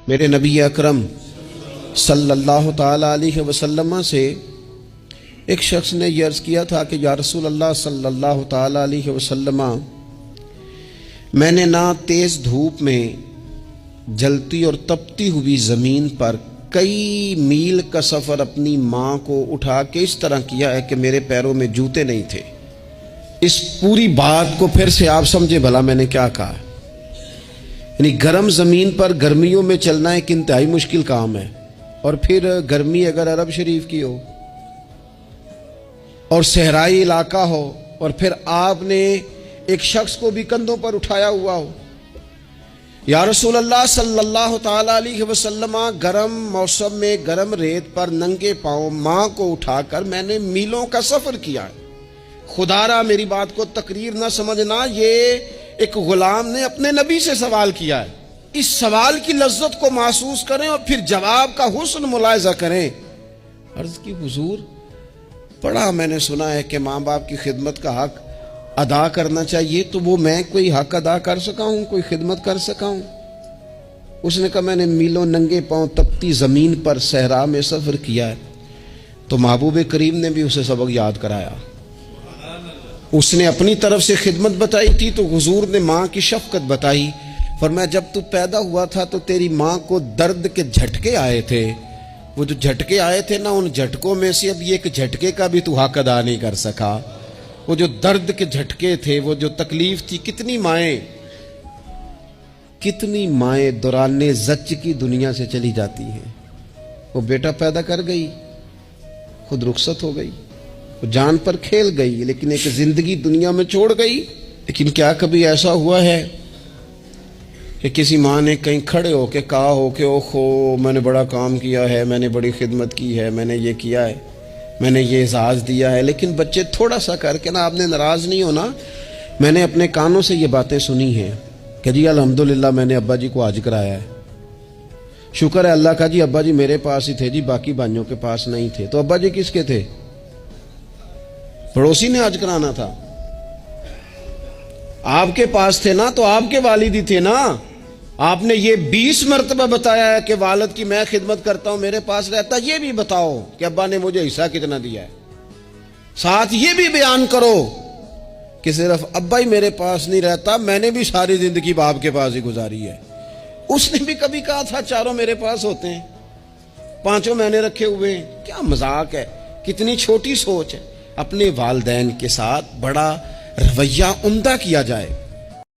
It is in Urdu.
میرے نبی اکرم صلی اللہ تعالی علیہ وسلم سے ایک شخص نے یہ عرض کیا تھا کہ یا رسول اللہ صلی اللہ تعالی علیہ وسلم، میں نے نہ تیز دھوپ میں جلتی اور تپتی ہوئی زمین پر کئی میل کا سفر اپنی ماں کو اٹھا کے اس طرح کیا ہے کہ میرے پیروں میں جوتے نہیں تھے۔ اس پوری بات کو پھر سے آپ سمجھے بھلا میں نے کیا کہا۔ یعنی گرم زمین پر گرمیوں میں چلنا ایک انتہائی مشکل کام ہے، اور پھر گرمی اگر عرب شریف کی ہو اور صحرائی علاقہ ہو، اور پھر آپ نے ایک شخص کو بھی کندھوں پر اٹھایا ہوا ہو۔ یا رسول اللہ صلی اللہ تعالی علیہ وسلم، گرم موسم میں گرم ریت پر ننگے پاؤں ماں کو اٹھا کر میں نے میلوں کا سفر کیا ہے۔ خدا را میری بات کو تقریر نہ سمجھنا، یہ ایک غلام نے اپنے نبی سے سوال کیا ہے۔ اس سوال کی لذت کو محسوس کریں اور پھر جواب کا حسن ملاحظہ کریں۔ عرض کی حضور، بڑا میں نے سنا ہے کہ ماں باپ کی خدمت کا حق ادا کرنا چاہیے، تو وہ میں کوئی حق ادا کر سکا ہوں، کوئی خدمت کر سکا ہوں؟ اس نے کہا میں نے میلوں ننگے پاؤں تپتی زمین پر صحرا میں سفر کیا ہے۔ تو محبوب کریم نے بھی اسے سبق یاد کرایا۔ اس نے اپنی طرف سے خدمت بتائی تھی تو حضور نے ماں کی شفقت بتائی۔ فرمایا جب تو پیدا ہوا تھا تو تیری ماں کو درد کے جھٹکے آئے تھے، وہ جو جھٹکے آئے تھے نا، ان جھٹکوں میں سے اب یہ ایک جھٹکے کا بھی تو حق ادا نہیں کر سکا۔ وہ جو درد کے جھٹکے تھے، وہ جو تکلیف تھی، کتنی مائیں دوران زچ کی دنیا سے چلی جاتی ہیں۔ وہ بیٹا پیدا کر گئی، خود رخصت ہو گئی، وہ جان پر کھیل گئی، لیکن ایک زندگی دنیا میں چھوڑ گئی۔ لیکن کیا کبھی ایسا ہوا ہے کہ کسی ماں نے کہیں کھڑے ہو کے کہا ہو کہ اوہو میں نے بڑا کام کیا ہے، میں نے بڑی خدمت کی ہے، میں نے یہ کیا ہے، میں نے یہ اعزاز دیا ہے؟ لیکن بچے تھوڑا سا کر کے نا، آپ نے ناراض نہیں ہونا، میں نے اپنے کانوں سے یہ باتیں سنی ہیں کہ جی الحمدللہ میں نے ابا جی کو حج کرایا ہے، شکر ہے اللہ کا جی، ابا جی میرے پاس ہی تھے جی، باقی بھائیوں کے پاس نہیں تھے۔ تو ابا جی کس کے تھے؟ پڑوسی نے حج کرانا تھا، آپ کے پاس تھے نا، تو آپ کے والد ہی تھے نا۔ آپ نے یہ 20 مرتبہ بتایا ہے کہ والد کی میں خدمت کرتا ہوں، میرے پاس رہتا، یہ بھی بتاؤ کہ ابا نے مجھے حصہ کتنا دیا ہے۔ ساتھ یہ بھی بیان کرو کہ صرف ابا ہی میرے پاس نہیں رہتا، میں نے بھی ساری زندگی باپ کے پاس ہی گزاری ہے۔ اس نے بھی کبھی کہا تھا چاروں میرے پاس ہوتے ہیں، پانچوں میں نے رکھے ہوئے ہیں۔ کیا مذاق ہے، کتنی چھوٹی سوچ ہے۔ اپنے والدین کے ساتھ بڑا رویہ عمدہ کیا جائے۔